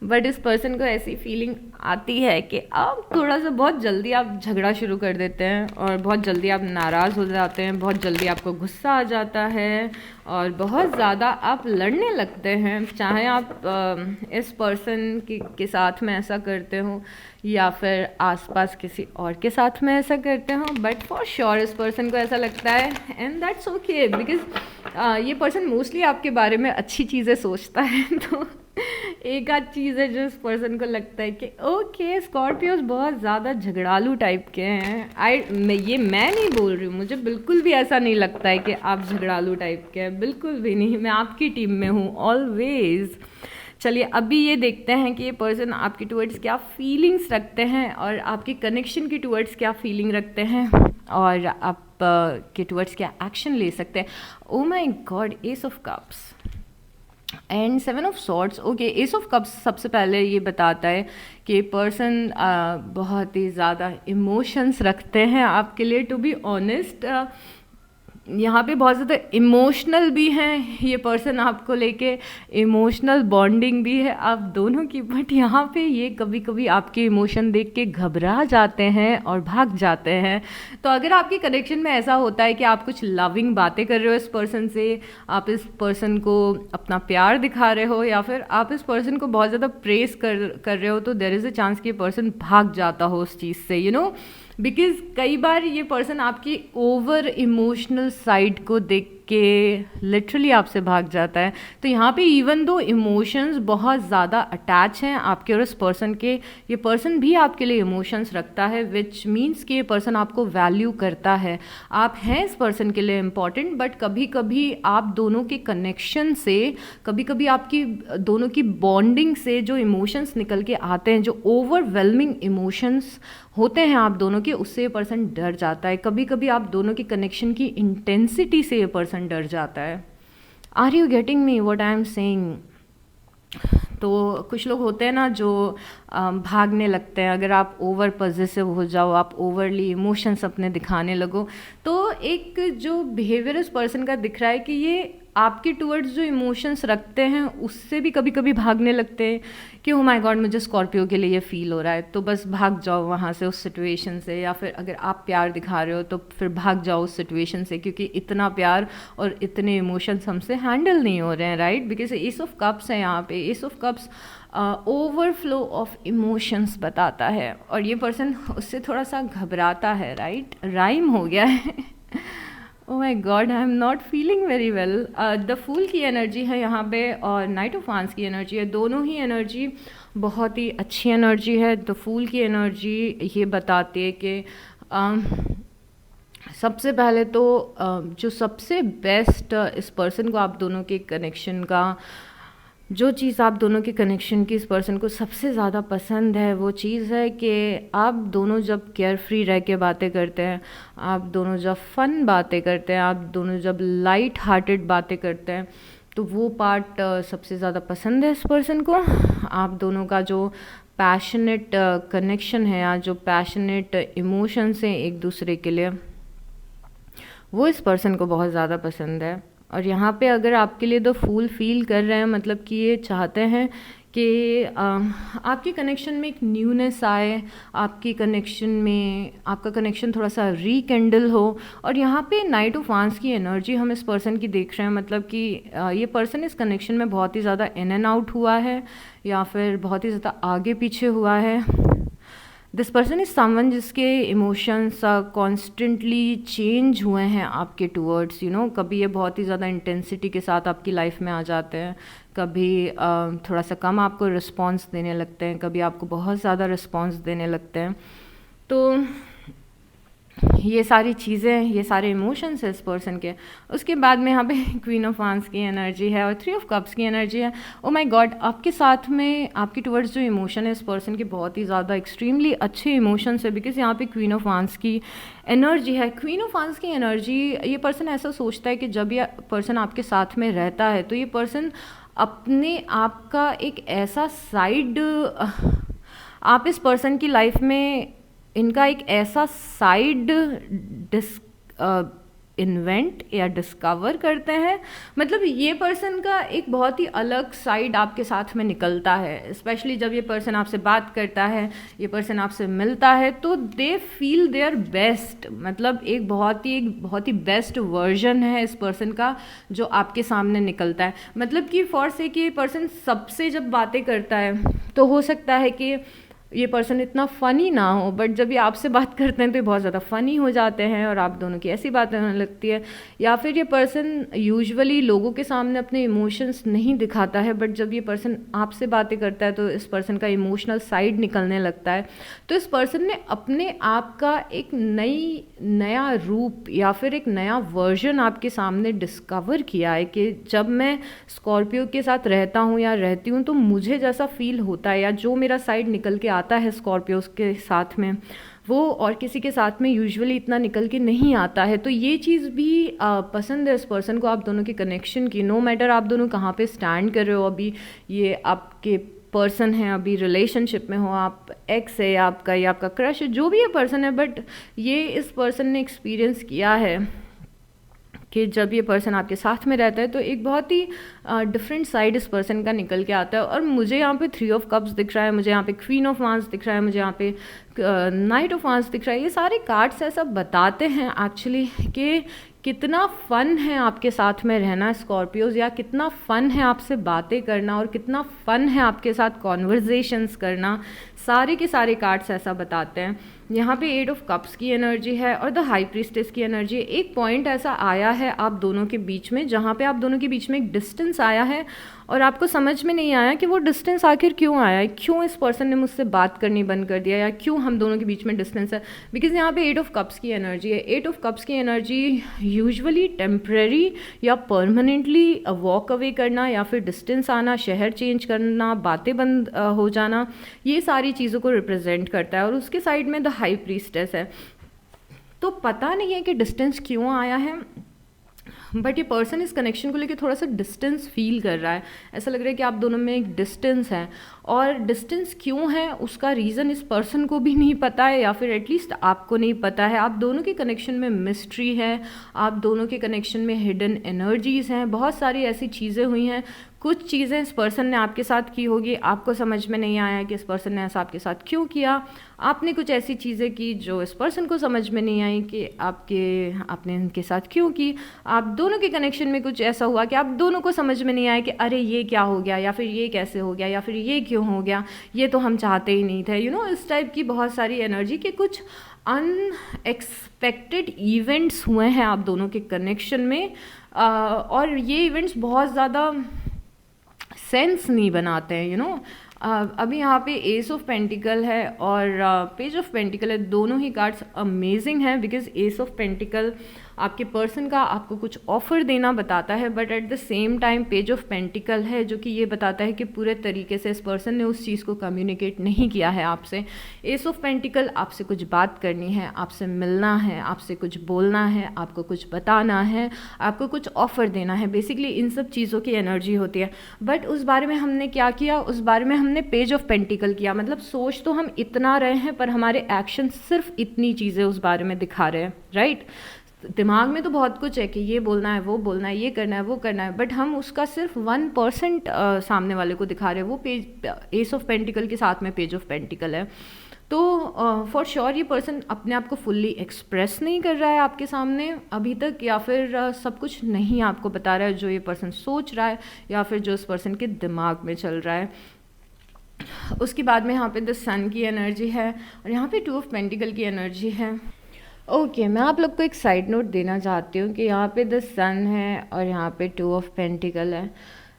बट इस पर्सन को ऐसी फीलिंग आती है कि आप थोड़ा सा बहुत जल्दी आप झगड़ा शुरू कर देते हैं, और बहुत जल्दी आप नाराज़ हो जाते हैं, बहुत जल्दी आपको गुस्सा आ जाता है, और बहुत ज़्यादा आप लड़ने लगते हैं। चाहे आप इस पर्सन के साथ में ऐसा करते हो, या फिर आसपास किसी और के साथ में ऐसा करते हो, बट फॉर श्योर इस पर्सन को ऐसा लगता है, एंड दैट्स ओके, बिकॉज ये पर्सन मोस्टली आपके बारे में अच्छी चीज़ें सोचता है। तो एक आध चीज़ है जो इस पर्सन को लगता है कि ओके स्कॉर्पियोज बहुत ज़्यादा झगड़ालू टाइप के हैं। मैं नहीं बोल रही हूँ, मुझे बिल्कुल भी ऐसा नहीं लगता है कि आप झगड़ालू टाइप के हैं, बिल्कुल भी नहीं। मैं आपकी टीम में हूँ ऑलवेज। चलिए अभी ये देखते हैं कि ये पर्सन आपके टुवर्ड्स क्या फीलिंग्स रखते हैं, और आपके कनेक्शन की टुवर्ड्स क्या फीलिंग रखते हैं, और आप के टुवर्ड्स क्या एक्शन ले सकते हैं। Oh my God, S of cups and 7 of swords. Okay, S of cups सबसे पहले ये बताता है कि पर्सन बहुत ही ज़्यादा इमोशंस रखते हैं आपके लिए। टू बी ऑनेस्ट, यहाँ पे बहुत ज़्यादा इमोशनल भी हैं ये पर्सन आपको लेके, इमोशनल बॉन्डिंग भी है आप दोनों की। बट यहाँ पे ये कभी कभी आपके इमोशन देख के घबरा जाते हैं और भाग जाते हैं। तो अगर आपके कनेक्शन में ऐसा होता है कि आप कुछ लविंग बातें कर रहे हो इस पर्सन से, आप इस पर्सन को अपना प्यार दिखा रहे हो, या फिर आप इस पर्सन को बहुत ज़्यादा प्रेस कर रहे हो, तो देयर इज़ अ चांस कि ये पर्सन भाग जाता हो उस चीज़ से, यू नो, बिकॉज कई बार ये पर्सन आपकी ओवर इमोशनल साइड को देख के लिटरली आपसे भाग जाता है। तो यहाँ पे इवन दो इमोशंस बहुत ज़्यादा अटैच हैं आपके और इस पर्सन के, ये पर्सन भी आपके लिए इमोशंस रखता है, विच मीन्स कि ये पर्सन आपको वैल्यू करता है, आप हैं इस पर्सन के लिए इम्पॉर्टेंट। बट कभी कभी आप दोनों के कनेक्शन से, कभी कभी आपकी दोनों की बॉन्डिंग से जो इमोशंस निकल के आते हैं, जो ओवरवेलमिंग इमोशंस होते हैं आप दोनों के, उससे ये पर्सन डर जाता है। कभी कभी आप दोनों के कनेक्शन की इंटेंसिटी से ये पर्सन डर जाता है। Are you getting me what I am saying? तो कुछ लोग होते हैं ना जो भागने लगते हैं, अगर आप ओवर पॉजेसिव हो जाओ, आप ओवरली इमोशंस अपने दिखाने लगो, तो एक जो बिहेवियर इस पर्सन का दिख रहा है कि ये आपके टुवर्ड्स जो इमोशंस रखते हैं उससे भी कभी कभी भागने लगते हैं कि ओ माय गॉड मुझे स्कॉर्पियो के लिए ये फील हो रहा है, तो बस भाग जाओ वहाँ से उस सिचुएशन से। या फिर अगर आप प्यार दिखा रहे हो तो फिर भाग जाओ उस सिचुएशन से, क्योंकि इतना प्यार और इतने इमोशंस हमसे हैंडल नहीं हो रहे हैं, right? Because S of cups है यहाँ पे। S of cups overflow of emotions बताता है, और ये पर्सन उससे थोड़ा सा घबराता है, राइट? राइम हो गया है। Oh my god, I am not feeling very well. The fool की एनर्जी है यहाँ पे और नाइट ऑफ वांड्स की एनर्जी है। दोनों ही एनर्जी बहुत ही अच्छी एनर्जी है। द फूल की एनर्जी ये बताती है कि सबसे पहले तो जो सबसे बेस्ट इस पर्सन को, आप दोनों के कनेक्शन का, जो चीज़ आप दोनों के कनेक्शन की इस पर्सन को सबसे ज़्यादा पसंद है, वो चीज़ है कि आप दोनों जब केयर फ्री रह के बातें करते हैं, आप दोनों जब फन बातें करते हैं, आप दोनों जब लाइट हार्टेड बातें करते हैं, तो वो पार्ट सबसे ज़्यादा पसंद है इस पर्सन को। आप दोनों का जो पैशनेट कनेक्शन है या जो पैशनेट इमोशंस हैं एक दूसरे के लिए, वो इस पर्सन को बहुत ज़्यादा पसंद है। और यहाँ पे अगर आपके लिए द फूल फील कर रहे हैं, मतलब कि ये चाहते हैं कि आपके कनेक्शन में एक न्यूनेस आए, आपकी कनेक्शन में आपका कनेक्शन थोड़ा सा रीकेंडल हो। और यहाँ पे नाइट ऑफ वांड्स की एनर्जी हम इस पर्सन की देख रहे हैं, मतलब कि ये पर्सन इस कनेक्शन में बहुत ही ज़्यादा इन एंड आउट हुआ है या फिर बहुत ही ज़्यादा आगे पीछे हुआ है। दिस पर्सन इज़ समवन जिसके इमोशंस कॉन्स्टेंटली चेंज हुए हैं आपके टूवर्ड्स, यू नो। कभी ये बहुत ही ज़्यादा इंटेंसिटी के साथ आपकी लाइफ में आ जाते हैं, कभी थोड़ा सा कम आपको रिस्पॉन्स देने लगते हैं, कभी आपको बहुत ज़्यादा रिस्पॉन्स देने लगते हैं। तो ये सारी चीज़ें, ये सारे इमोशंस है इस पर्सन के। उसके बाद में यहाँ पे क्वीन ऑफ वांड्स की एनर्जी है और 3 ऑफ कप्स की एनर्जी है। ओ माय गॉड, आपके साथ में आपके टुवर्ड्स जो इमोशन है इस पर्सन के बहुत ही ज़्यादा एक्सट्रीमली अच्छे इमोशंस है, बिकॉज यहाँ पे क्वीन ऑफ वांड्स की एनर्जी है। क्वीन ऑफ वांड्स की एनर्जी, ये पर्सन ऐसा सोचता है कि जब ये पर्सन आपके साथ में रहता है तो ये पर्सन अपने आप का एक ऐसा साइड, आप इस पर्सन की लाइफ में इनका एक ऐसा साइड इन्वेंट या डिस्कवर करते हैं, मतलब ये पर्सन का एक बहुत ही अलग साइड आपके साथ में निकलता है। स्पेशली जब ये पर्सन आपसे बात करता है, ये पर्सन आपसे मिलता है, तो दे फील देयर बेस्ट, मतलब एक बहुत ही बेस्ट वर्जन है इस पर्सन का जो आपके सामने निकलता है। मतलब कि फॉर से कि ये पर्सन सबसे जब बातें करता है तो हो सकता है कि ये पर्सन इतना फ़नी ना हो, बट जब ये आपसे बात करते हैं तो ये बहुत ज़्यादा फ़नी हो जाते हैं और आप दोनों की ऐसी बातें होने लगती है। या फिर ये पर्सन यूजुअली लोगों के सामने अपने इमोशंस नहीं दिखाता है, बट जब ये पर्सन आपसे बातें करता है तो इस पर्सन का इमोशनल साइड निकलने लगता है। तो इस पर्सन ने अपने आप का एक नया रूप या फिर एक नया वर्जन आपके सामने डिस्कवर किया है कि जब मैं स्कॉर्पियो के साथ रहता हूँ या रहती हूँ तो मुझे जैसा फील होता है, या जो मेरा साइड निकल के आता है स्कॉर्पियोस के साथ में, वो और किसी के साथ में यूजुअली इतना निकल के नहीं आता है। तो ये चीज़ भी पसंद है इस पर्सन को, आप दोनों के कनेक्शन की। नो मैटर आप दोनों कहाँ पे स्टैंड कर रहे हो अभी, ये आपके पर्सन है अभी रिलेशनशिप में हो, आप एक्स है या आपका क्रश है, जो भी ये पर्सन है, बट ये इस पर्सन ने एक्सपीरियंस किया है कि जब ये पर्सन आपके साथ में रहता है तो एक बहुत ही डिफरेंट साइड इस पर्सन का निकल के आता है। और मुझे यहाँ पे 3 ऑफ कप्स दिख रहा है, मुझे यहाँ पे क्वीन ऑफ वांस दिख रहा है, मुझे यहाँ पे नाइट ऑफ वांस दिख रहा है। ये सारे कार्ड्स ऐसा बताते हैं एक्चुअली कि कितना फ़न है आपके साथ में रहना स्कॉर्पियोज, या कितना फ़न है आपसे बातें करना और कितना फ़न है आपके साथ कॉन्वर्जेशंस करना। सारे के सारे कार्ड्स ऐसा बताते हैं। यहाँ पे 8 ऑफ कप्स की एनर्जी है और द हाई प्रीस्टेस की एनर्जी है। एक पॉइंट ऐसा आया है आप दोनों के बीच में जहाँ पे आप दोनों के बीच में एक डिस्टेंस आया है और आपको समझ में नहीं आया कि वो डिस्टेंस आखिर क्यों आया है, क्यों इस पर्सन ने मुझसे बात करनी बंद कर दिया, या क्यों हम दोनों के बीच में डिस्टेंस है। बिकॉज यहाँ पे 8 ऑफ कप्स की एनर्जी है। 8 ऑफ कप्स की एनर्जी यूजुअली टेम्परेरी या परमानेंटली वॉक अवे करना, या फिर डिस्टेंस आना, शहर चेंज करना, बातें बंद हो जाना, ये सारी चीज़ों को रिप्रेजेंट करता है। और उसके साइड में द हाई प्रीस्टेस है। तो पता नहीं है कि डिस्टेंस क्यों आया है, बट ये पर्सन इस कनेक्शन को लेकर थोड़ा सा डिस्टेंस फील कर रहा है। ऐसा लग रहा है कि आप दोनों में एक डिस्टेंस है, और डिस्टेंस क्यों है उसका रीज़न इस पर्सन को भी नहीं पता है, या फिर एटलीस्ट आपको नहीं पता है। आप दोनों के कनेक्शन में मिस्ट्री है, आप दोनों के कनेक्शन में हिडन एनर्जीज़ हैं, बहुत सारी ऐसी चीज़ें हुई हैं। कुछ चीज़ें इस पर्सन ने आपके साथ की होगी, आपको समझ में नहीं आया कि इस पर्सन ने ऐसा आपके साथ क्यों किया। आपने कुछ ऐसी चीज़ें की जो इस पर्सन को समझ में नहीं आई कि आपने इनके साथ क्यों की। आप दोनों के कनेक्शन में कुछ ऐसा हुआ कि आप दोनों को समझ में नहीं आया कि अरे ये क्या हो गया, या फिर ये कैसे हो गया, या फिर ये क्यों हो गया, ये तो हम चाहते ही नहीं थे। इस टाइप की बहुत सारी एनर्जी के कुछ अनएक्सपेक्टेड इवेंट्स हुए हैं आप दोनों के कनेक्शन में, और ये इवेंट्स बहुत ज़्यादा सेंस नहीं बनाते हैं। अभी यहाँ पे एस ऑफ पेंटिकल है और पेज ऑफ पेंटिकल है। दोनों ही कार्ड्स अमेजिंग हैं, बिकॉज एस ऑफ पेंटिकल आपके पर्सन का आपको कुछ ऑफर देना बताता है, but at the same time page of pentacle है जो कि ये बताता है कि पूरे तरीके से इस पर्सन ने उस चीज़ को कम्युनिकेट नहीं किया है आपसे। एस ऑफ पेंटिकल आपसे कुछ बात करनी है, आपसे मिलना है, आपसे कुछ बोलना है, आपको कुछ बताना है, आपको कुछ ऑफर देना है। बेसिकली इन सब चीज़ों की एनर्जी होती है, बट उस बारे में हमने क्या किया, उस बारे में हमने पेज ऑफ पेंटिकल किया। मतलब सोच तो हम इतना रहे हैं पर हमारे एक्शन सिर्फ इतनी चीज़ें उस बारे में दिखा रहे हैं, राइट। दिमाग में तो बहुत कुछ है कि ये बोलना है, वो बोलना है, ये करना है, वो करना है, बट हम उसका सिर्फ 1% सामने वाले को दिखा रहे हैं। वो पेज एस ऑफ पेंटिकल के साथ में पेज ऑफ पेंटिकल है। तो फॉर श्योर ये पर्सन अपने आप को फुल्ली एक्सप्रेस नहीं कर रहा है आपके सामने अभी तक, या फिर सब कुछ नहीं आपको बता रहा है जो ये पर्सन सोच रहा है, या फिर जो इस पर्सन के दिमाग में चल रहा है। उसके बाद में यहाँ पे द सन की एनर्जी है और यहाँ पे 2 ऑफ पेंटिकल की एनर्जी है। ओके, मैं आप लोग को एक साइड नोट देना चाहती हूँ कि यहाँ पे द सन है और यहाँ पे 2 ऑफ पेंटिकल है।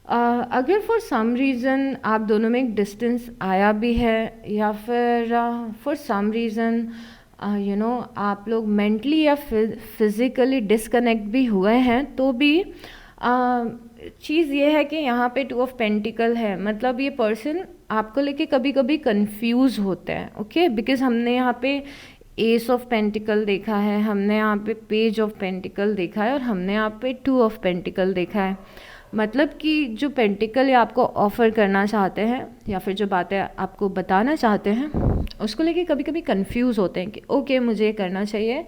अगर फॉर सम रीज़न आप दोनों में एक डिस्टेंस आया भी है, या फिर फॉर सम रीज़न आप लोग मेंटली या फिज़िकली डिसकनेक्ट भी हुए हैं, तो भी चीज़ ये है कि यहाँ पे 2 ऑफ पेंटिकल है। मतलब ये पर्सन आपको लेके कभी कभी कंफ्यूज होते हैं, ओके। बिकॉज हमने यहाँ पे एस ऑफ पेंटिकल देखा है, हमने यहाँ पे पेज ऑफ पेंटिकल देखा है, और हमने यहाँ पे 2 ऑफ पेंटिकल देखा है। मतलब कि जो पेंटिकल या आपको ऑफ़र करना चाहते हैं, या फिर जो बातें आपको बताना चाहते हैं, उसको लेके कभी कभी कंफ्यूज होते हैं कि ओके मुझे ये करना चाहिए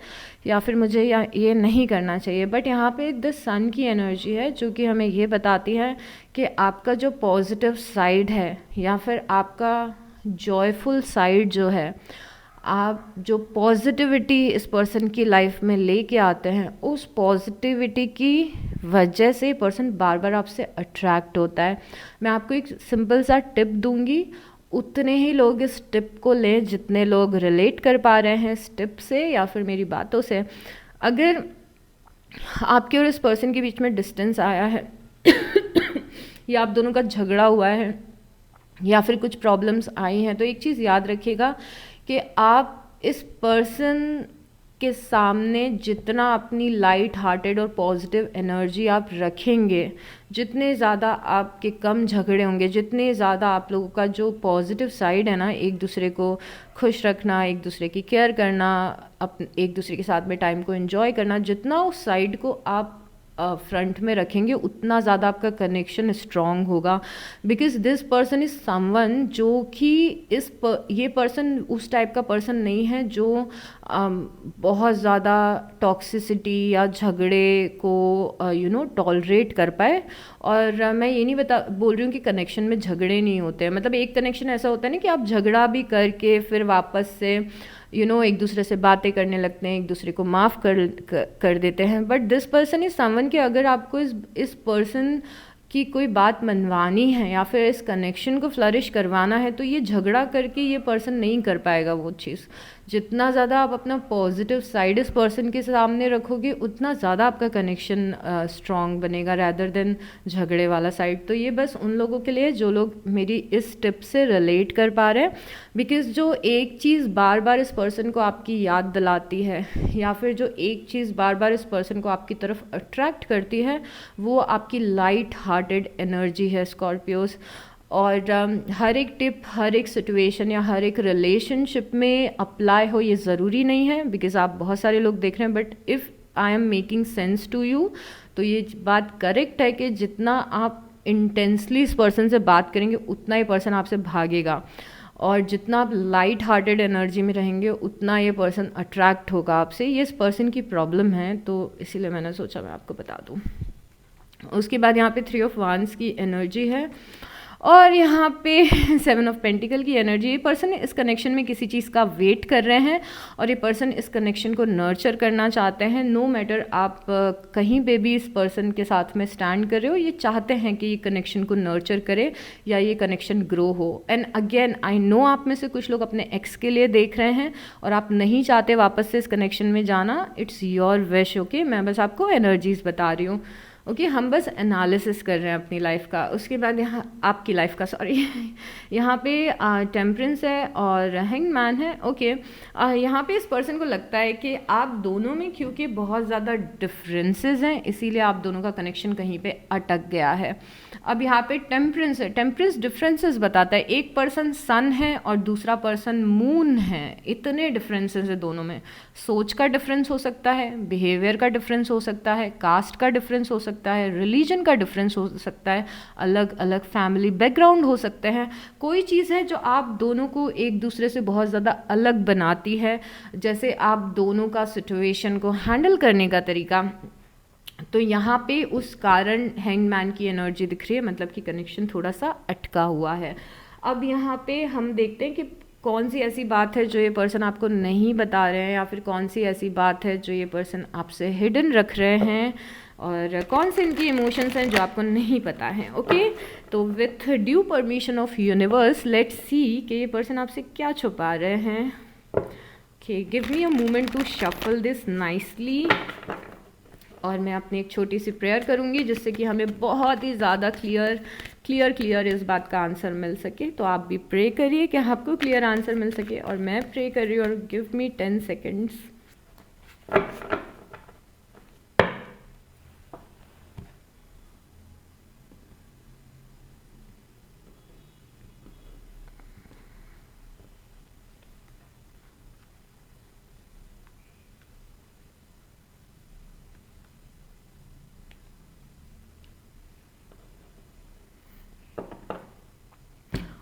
या फिर मुझे ये नहीं करना चाहिए। बट यहाँ पे द सन की एनर्जी है जो कि हमें ये बताती है कि आपका जो पॉजिटिव साइड है, या फिर आपका जॉयफुल साइड जो है, आप जो पॉजिटिविटी इस पर्सन की लाइफ में लेके आते हैं, उस पॉजिटिविटी की वजह से पर्सन बार बार आपसे अट्रैक्ट होता है। मैं आपको एक सिंपल सा टिप दूंगी, उतने ही लोग इस टिप को लें जितने लोग रिलेट कर पा रहे हैं इस टिप से या फिर मेरी बातों से। अगर आपके और इस पर्सन के बीच में डिस्टेंस आया है या आप दोनों का झगड़ा हुआ है या फिर कुछ प्रॉब्लम्स आई हैं, तो एक चीज़ याद रखिएगा कि आप इस पर्सन के सामने जितना अपनी लाइट हार्टेड और पॉजिटिव एनर्जी आप रखेंगे, जितने ज़्यादा आपके कम झगड़े होंगे, जितने ज़्यादा आप लोगों का जो पॉजिटिव साइड है ना, एक दूसरे को खुश रखना, एक दूसरे की केयर करना, एक दूसरे के साथ में टाइम को एंजॉय करना, जितना उस साइड को आप फ्रंट में रखेंगे उतना ज़्यादा आपका कनेक्शन स्ट्रॉन्ग होगा। Because this person is someone जो कि ये पर्सन उस टाइप का पर्सन नहीं है जो बहुत ज़्यादा टॉक्सिसिटी या झगड़े को टॉलरेट कर पाए। और मैं ये नहीं बोल रही हूँ कि कनेक्शन में झगड़े नहीं होते हैं, मतलब एक कनेक्शन ऐसा होता है ना कि आप झगड़ा भी करके फिर वापस से एक दूसरे से बातें करने लगते हैं, एक दूसरे को माफ़ कर देते हैं। But this person is someone कि अगर आपको इस पर्सन की कोई बात मनवानी है या फिर इस कनेक्शन को फ्लरिश करवाना है, तो ये झगड़ा करके ये पर्सन नहीं कर पाएगा वो चीज़। जितना ज़्यादा आप अपना पॉजिटिव साइड इस पर्सन के सामने रखोगे उतना ज़्यादा आपका कनेक्शन स्ट्रॉन्ग बनेगा रैदर देन झगड़े वाला साइड। तो ये बस उन लोगों के लिए जो लोग मेरी इस टिप से रिलेट कर पा रहे हैं। बिकॉज जो एक चीज़ बार बार इस पर्सन को आपकी याद दिलाती है या फिर जो एक चीज़ बार बार इस पर्सन को आपकी तरफ अट्रैक्ट करती है, वो आपकी लाइट हार्टेड एनर्जी है स्कॉर्पियोज। और हर एक टिप हर एक सिचुएशन या हर एक रिलेशनशिप में अप्लाई हो ये ज़रूरी नहीं है। बिकॉज आप बहुत सारे लोग देख रहे हैं, but if I am making sense to you, तो ये बात करेक्ट है कि जितना आप इंटेंसली इस पर्सन से बात करेंगे उतना ही पर्सन आपसे भागेगा, और जितना आप लाइट हार्टेड एनर्जी में रहेंगे उतना ये पर्सन अट्रैक्ट होगा आपसे। ये इस पर्सन की प्रॉब्लम है, तो इसीलिए मैंने सोचा मैं आपको बता दूँ। उसके बाद यहाँ पे 3 ऑफ वांड्स की एनर्जी है और यहाँ पे 7 ऑफ पेंटिकल की एनर्जी। ये पर्सन इस कनेक्शन में किसी चीज़ का वेट कर रहे हैं और ये पर्सन इस कनेक्शन को नर्चर करना चाहते हैं। नो मैटर आप कहीं पे भी इस पर्सन के साथ में स्टैंड कर रहे हो, ये चाहते हैं कि ये कनेक्शन को नर्चर करे या ये कनेक्शन ग्रो हो। एंड अगेन आई नो आप में से कुछ लोग अपने एक्स के लिए देख रहे हैं और आप नहीं चाहते वापस से इस कनेक्शन में जाना। It's your wish, okay. मैं बस आपको एनर्जीज बता रही हूँ, ओके हम बस एनालिसिस कर रहे हैं अपनी लाइफ का। उसके बाद यहाँ आपकी लाइफ का, सॉरी यहाँ पे टेम्परेंस है और हैंगमैन है, ओके। यहाँ पे इस पर्सन को लगता है कि आप दोनों में क्योंकि बहुत ज़्यादा डिफरेंसेस हैं, इसीलिए आप दोनों का कनेक्शन कहीं पे अटक गया है। अब यहाँ पे टेम्परेंस है, टेम्परेंस डिफरेंसेस बताता है। एक पर्सन सन है और दूसरा पर्सन मून है, इतने डिफरेंसेस है दोनों में। सोच का डिफरेंस हो सकता है, बिहेवियर का डिफरेंस हो सकता है, कास्ट का डिफरेंस हो सकता है, रिलीजन का डिफरेंस हो सकता है, अलग अलग फैमिली बैकग्राउंड हो सकते हैं। कोई चीज़ है जो आप दोनों को एक दूसरे से बहुत ज़्यादा अलग बनाती है, जैसे आप दोनों का सिचुएशन को हैंडल करने का तरीका। तो यहाँ पे उस कारण हैंगमैन की एनर्जी दिख रही है, मतलब कि कनेक्शन थोड़ा सा अटका हुआ है। अब यहाँ पे हम देखते हैं कि कौन सी ऐसी बात है जो ये पर्सन आपको नहीं बता रहे हैं, या फिर कौन सी ऐसी बात है जो ये पर्सन आपसे हिडन रख रहे हैं, और कौन से इनकी इमोशंस हैं जो आपको नहीं पता है, ओके। तो with due permission of universe let's see कि ये पर्सन आपसे क्या छुपा रहे हैं। Okay, give me a moment to shuffle this nicely. और मैं अपनी एक छोटी सी प्रेयर करूँगी जिससे कि हमें बहुत ही ज़्यादा क्लियर इस बात का आंसर मिल सके। तो आप भी प्रे करिए कि आपको क्लियर आंसर मिल सके, और मैं प्रे कर रही हूँ। और गिव मी 10 सेकेंड्स।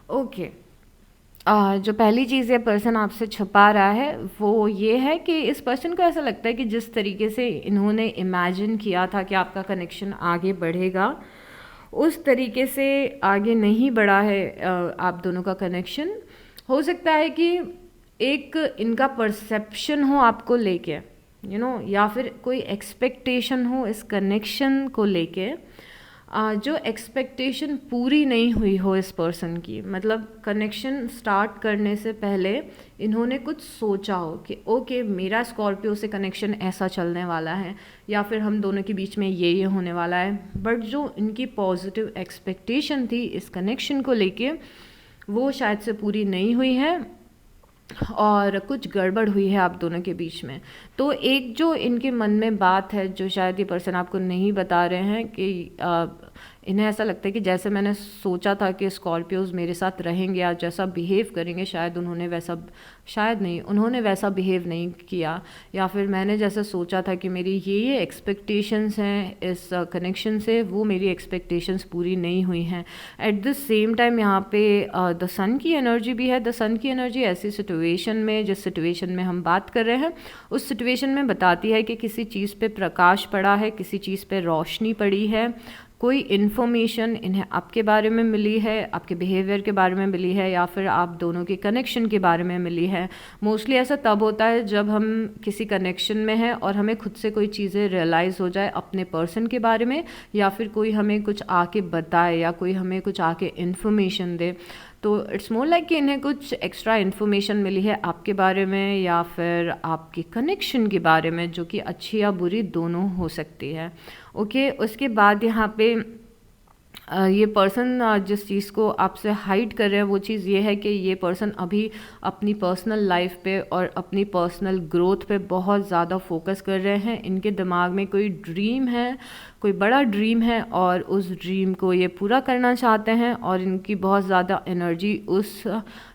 ओके, जो पहली चीज़ ये पर्सन आपसे छुपा रहा है वो ये है कि इस पर्सन को ऐसा लगता है कि जिस तरीके से इन्होंने इमेजिन किया था कि आपका कनेक्शन आगे बढ़ेगा, उस तरीके से आगे नहीं बढ़ा है आप दोनों का कनेक्शन। हो सकता है कि एक इनका परसेप्शन हो आपको लेके, या फिर कोई एक्सपेक्टेशन हो इस कनेक्शन को लेके, जो एक्सपेक्टेशन पूरी नहीं हुई हो इस पर्सन की। मतलब कनेक्शन स्टार्ट करने से पहले इन्होंने कुछ सोचा हो कि ओके मेरा स्कॉर्पियो से कनेक्शन ऐसा चलने वाला है, या फिर हम दोनों के बीच में ये होने वाला है। बट जो इनकी पॉजिटिव एक्सपेक्टेशन थी इस कनेक्शन को लेके, वो शायद से पूरी नहीं हुई है। और कुछ गड़बड़ हुई है आप दोनों के बीच में। तो एक जो इनके मन में बात है जो शायद ये पर्सन आपको नहीं बता रहे हैं कि इन्हें ऐसा लगता है कि जैसे मैंने सोचा था कि स्कॉर्पियोज मेरे साथ रहेंगे या जैसा बिहेव करेंगे, शायद उन्होंने वैसा, शायद नहीं, उन्होंने वैसा बिहेव नहीं किया, या फिर मैंने जैसा सोचा था कि मेरी ये एक्सपेक्टेशंस हैं इस कनेक्शन से, वो मेरी एक्सपेक्टेशंस पूरी नहीं हुई हैं। एट द सेम टाइम यहाँ पे द सन की एनर्जी भी है। द सन की एनर्जी ऐसी सिचुएशन में, जिस सिचुएशन में हम बात कर रहे हैं उस सिचुएशन में बताती है कि किसी चीज़ पे प्रकाश पड़ा है, किसी चीज़ पे रोशनी पड़ी है, कोई इन्फॉर्मेशन इन्हें आपके बारे में मिली है, आपके बिहेवियर के बारे में मिली है, या फिर आप दोनों के कनेक्शन के बारे में मिली है। मोस्टली ऐसा तब होता है जब हम किसी कनेक्शन में हैं और हमें खुद से कोई चीज़ें रियलाइज़ हो जाए अपने पर्सन के बारे में, या फिर कोई हमें कुछ आके बताए या कोई हमें कुछ आके इन्फॉर्मेशन दे। तो इट्स मोर लाइक कि इन्हें कुछ एक्स्ट्रा इन्फॉर्मेशन मिली है आपके बारे में या फिर आपके कनेक्शन के बारे में, जो कि अच्छी या बुरी दोनों हो सकती है। ओके, उसके बाद यहाँ पे ये पर्सन जिस चीज़ को आपसे हाइड कर रहे हैं वो चीज़ ये है कि ये पर्सन अभी अपनी पर्सनल लाइफ पे और अपनी पर्सनल ग्रोथ पे बहुत ज़्यादा फोकस कर रहे हैं। इनके दिमाग में कोई ड्रीम है, कोई बड़ा ड्रीम है और उस ड्रीम को ये पूरा करना चाहते हैं, और इनकी बहुत ज़्यादा एनर्जी उस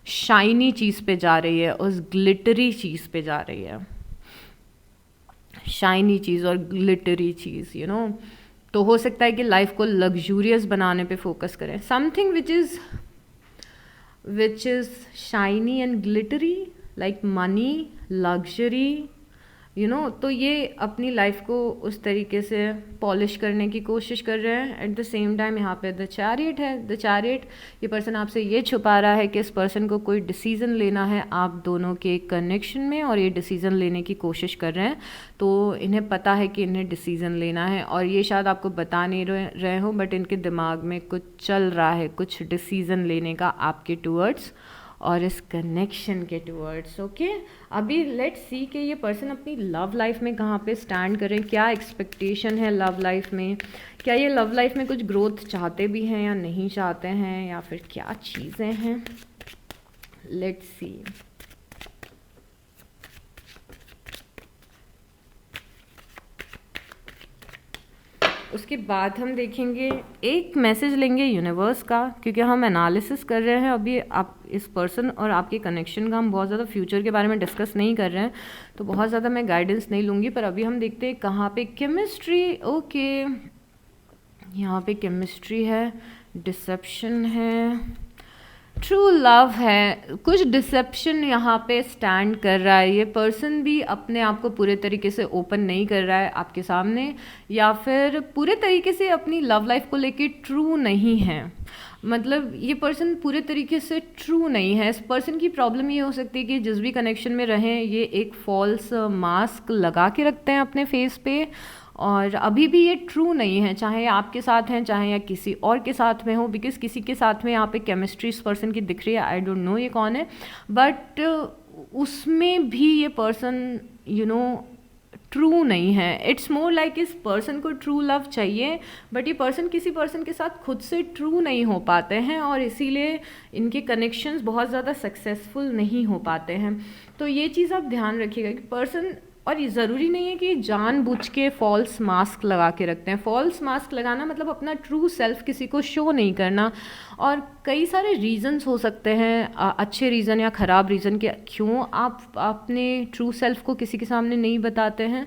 शाइनी चीज़ पे जा रही है, उस ग्लिटरी चीज़ पे जा रही है। शाइनी चीज़ और ग्लिटरी चीज़, यू नो। तो हो सकता है कि लाइफ को लग्जूरियस बनाने पे फोकस करें, something which is shiny and glittery, like money, luxury, you know. तो ये अपनी लाइफ को उस तरीके से पॉलिश करने की कोशिश कर रहे हैं। एट द सेम टाइम यहाँ पे द चैरियट है। द चैरियट, ये पर्सन आपसे ये छुपा रहा है कि इस पर्सन को कोई डिसीज़न लेना है आप दोनों के कनेक्शन में, और ये डिसीज़न लेने की कोशिश कर रहे हैं। तो इन्हें पता है कि इन्हें डिसीज़न लेना है, और ये शायद आपको बता नहीं रहे हो, बट इनके दिमाग में कुछ चल रहा है, कुछ डिसीज़न लेने का आपके टूवर्ड्स और इस कनेक्शन के टूवर्ड्स। ओके, अभी लेट्स सी कि ये पर्सन अपनी लव लाइफ में कहाँ पे स्टैंड करें, क्या एक्सपेक्टेशन है लव लाइफ में, क्या ये लव लाइफ में कुछ ग्रोथ चाहते भी हैं या नहीं चाहते हैं, या फिर क्या चीज़ें हैं। Let's see. उसके बाद हम देखेंगे, एक मैसेज लेंगे यूनिवर्स का, क्योंकि हम एनालिसिस कर रहे हैं अभी आप इस पर्सन और आपके कनेक्शन का। हम बहुत ज़्यादा फ्यूचर के बारे में डिस्कस नहीं कर रहे हैं, तो बहुत ज़्यादा मैं गाइडेंस नहीं लूँगी, पर अभी हम देखते हैं कहाँ पे केमिस्ट्री। ओके, यहाँ पे केमिस्ट्री है, डिसेप्शन है, ट्रू लव है, कुछ डिसेप्शन यहाँ पे स्टैंड कर रहा है। ये पर्सन भी अपने आप को पूरे तरीके से ओपन नहीं कर रहा है आपके सामने, या फिर पूरे तरीके से अपनी लव लाइफ को लेके ट्रू नहीं है। मतलब ये पर्सन पूरे तरीके से ट्रू नहीं है। इस पर्सन की प्रॉब्लम ये हो सकती है कि जिस भी कनेक्शन में रहें ये एक फॉल्स मास्क लगा के रखते हैं अपने फेस पे, और अभी भी ये ट्रू नहीं है, चाहे आपके साथ हैं चाहे या किसी और के साथ में हो। बिकॉज किसी के साथ में यहाँ पे केमिस्ट्री इस पर्सन की दिख रही है, आई डोंट नो ये कौन है, बट उसमें भी ये पर्सन यू नो ट्रू नहीं है। इट्स मोर लाइक इस पर्सन को ट्रू लव चाहिए, बट ये पर्सन किसी पर्सन के साथ खुद से ट्रू नहीं हो पाते हैं, और इसीलिए इनके कनेक्शंस बहुत ज़्यादा सक्सेसफुल नहीं हो पाते हैं। तो ये चीज़ आप ध्यान रखिएगा कि पर्सन, और ये ज़रूरी नहीं है कि जानबूझ के फॉल्स मास्क लगा के रखते हैं। फॉल्स मास्क लगाना मतलब अपना ट्रू सेल्फ किसी को शो नहीं करना, और कई सारे रीज़न्स हो सकते हैं, अच्छे रीज़न या ख़राब रीज़न के क्यों आप अपने ट्रू सेल्फ को किसी के सामने नहीं बताते हैं।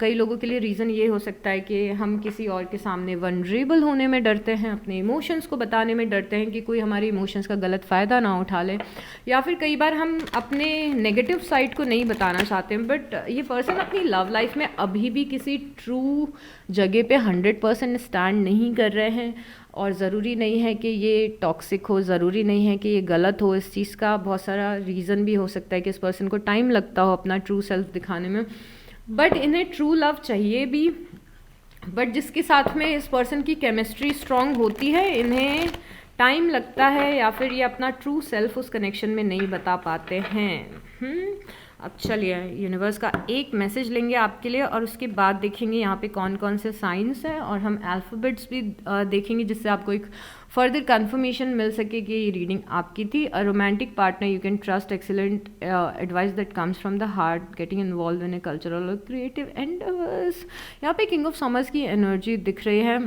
कई लोगों के लिए रीज़न ये हो सकता है कि हम किसी और के सामने वनरेबल होने में डरते हैं, अपने इमोशंस को बताने में डरते हैं कि कोई हमारे इमोशंस का गलत फ़ायदा ना उठा ले, या फिर कई बार हम अपने नेगेटिव साइड को नहीं बताना चाहते हैं। बट ये पर्सन अपनी लव लाइफ में अभी भी किसी ट्रू जगह पे 100% स्टैंड नहीं कर रहे हैं, और ज़रूरी नहीं है कि ये टॉक्सिक हो, ज़रूरी नहीं है कि ये गलत हो। इस चीज़ का बहुत सारा रीज़न भी हो सकता है कि इस पर्सन को टाइम लगता हो अपना ट्रू सेल्फ दिखाने में, बट इन्हें ट्रू लव चाहिए भी। बट जिसके साथ में इस पर्सन की केमिस्ट्री स्ट्रॉन्ग होती है इन्हें टाइम लगता है, या फिर ये अपना ट्रू सेल्फ उस कनेक्शन में नहीं बता पाते हैं। अब चलिए यूनिवर्स का एक मैसेज लेंगे आपके लिए और उसके बाद देखेंगे यहाँ पे कौन कौन से साइंस हैं, और हम अल्फ़ाबेट्स भी देखेंगे जिससे आपको एक फर्दर कंफर्मेशन मिल सके कि ये रीडिंग आपकी थी। A romantic partner you can trust, excellent advice that comes from the heart, getting involve in a cultural और क्रिएटिव एंडेवर्स। यहाँ पे किंग ऑफ समर्स की एनर्जी दिख रही है,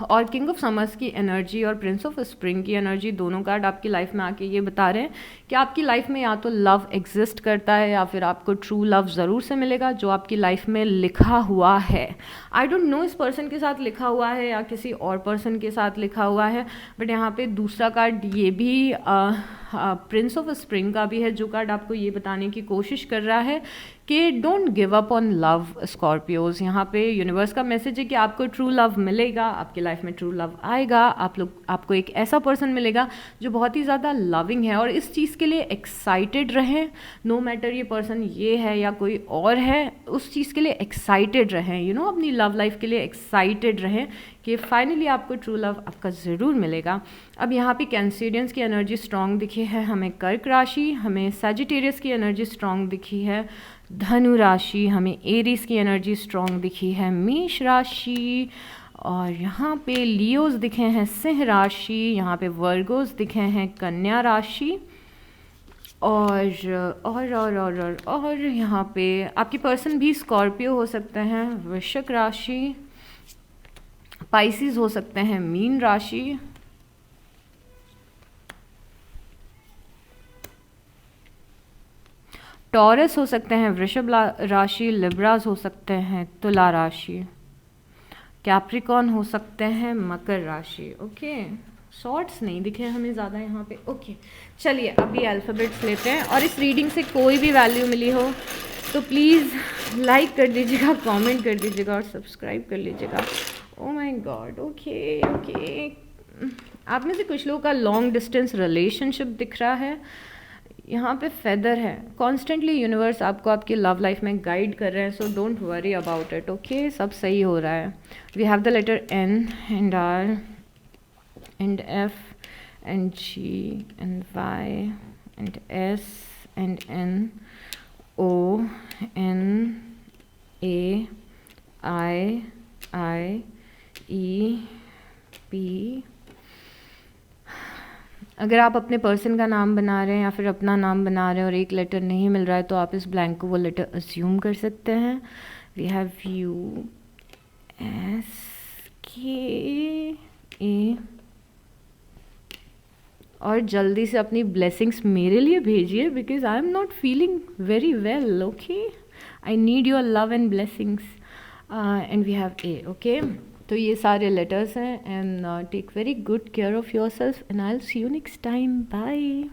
और किंग ऑफ समर्स की एनर्जी और प्रिंस ऑफ स्प्रिंग की एनर्जी, दोनों कार्ड आपकी लाइफ में आके ये बता रहे हैं कि आपकी लाइफ में या तो लव एग्जिस्ट करता है या फिर आपको ट्रू लव ज़रूर से मिलेगा जो आपकी लाइफ में लिखा हुआ है। आई डोंट नो इस पर्सन के साथ लिखा हुआ है या किसी और पर्सन के साथ लिखा हुआ है, बट यहाँ पे दूसरा कार्ड ये भी प्रिंस ऑफ स्प्रिंग का भी है, जो कार्ड आपको ये बताने की कोशिश कर रहा है कि don't give up on love Scorpios. यहाँ पे यूनिवर्स का मैसेज है कि आपको ट्रू लव मिलेगा, आपकी लाइफ में ट्रू लव आएगा, आपको एक ऐसा पर्सन मिलेगा जो बहुत ही ज़्यादा लविंग है, और इस चीज़ के लिए एक्साइटेड रहें। नो मैटर ये पर्सन ये है या कोई और है, उस चीज़ के लिए एक्साइटेड रहें, यू नो अपनी लव लाइफ के लिए एक्साइटेड रहें कि फाइनली आपको ट्रू लव आपका ज़रूर मिलेगा। अब यहाँ पे कैंसिडियंस की एनर्जी स्ट्रॉन्ग दिखी है हमें, कर्क राशि, हमें सजिटेरियस की एनर्जी स्ट्रॉन्ग दिखी है, धनु राशि, हमें एरीज की एनर्जी स्ट्रॉन्ग दिखी है, मेष राशि, और यहाँ पे लियोज दिखे हैं सिंह राशि, यहाँ पे वर्गोस दिखे हैं कन्या राशि, और यहाँ पे आपकी पर्सन भी स्कॉर्पियो हो सकते हैं, वृश्चिक राशि, पाइसिस हो सकते हैं मीन राशि, टॉरस हो सकते हैं वृषभ राशि, लिब्रास हो सकते हैं तुला राशि, कैप्रिकॉन हो सकते हैं मकर राशि। ओके, शॉर्ट्स नहीं दिखे हमें ज़्यादा यहाँ पे। ओके चलिए अभी अल्फ़ाबेट्स लेते हैं, और इस रीडिंग से कोई भी वैल्यू मिली हो तो प्लीज़ लाइक कर दीजिएगा, कमेंट कर दीजिएगा और सब्सक्राइब कर लीजिएगा। Oh my God, okay okay, आप में से कुछ लोगों का लॉन्ग डिस्टेंस रिलेशनशिप दिख रहा है, यहाँ पे फेदर है, कॉन्स्टेंटली यूनिवर्स आपको आपकी लव लाइफ में गाइड कर रहे हैं, so don't worry about it. Okay, सब सही हो रहा है। We have the letter N and R and F and G and Y and S and N, O N A I E P. अगर आप अपने पर्सन का नाम बना रहे हैं या फिर अपना नाम बना रहे हैं और एक लेटर नहीं मिल रहा है तो आप इस ब्लैंक को वो लेटर अस्यूम कर सकते हैं। वी हैव यू एस के ए, और जल्दी से अपनी ब्लेसिंग्स मेरे लिए भेजिए because I am not feeling very well. Okay, I need your love and blessings. And we have a. Okay, तो ये सारे लेटर्स हैं, and take very good care of yourself, and I will see you next time. Bye.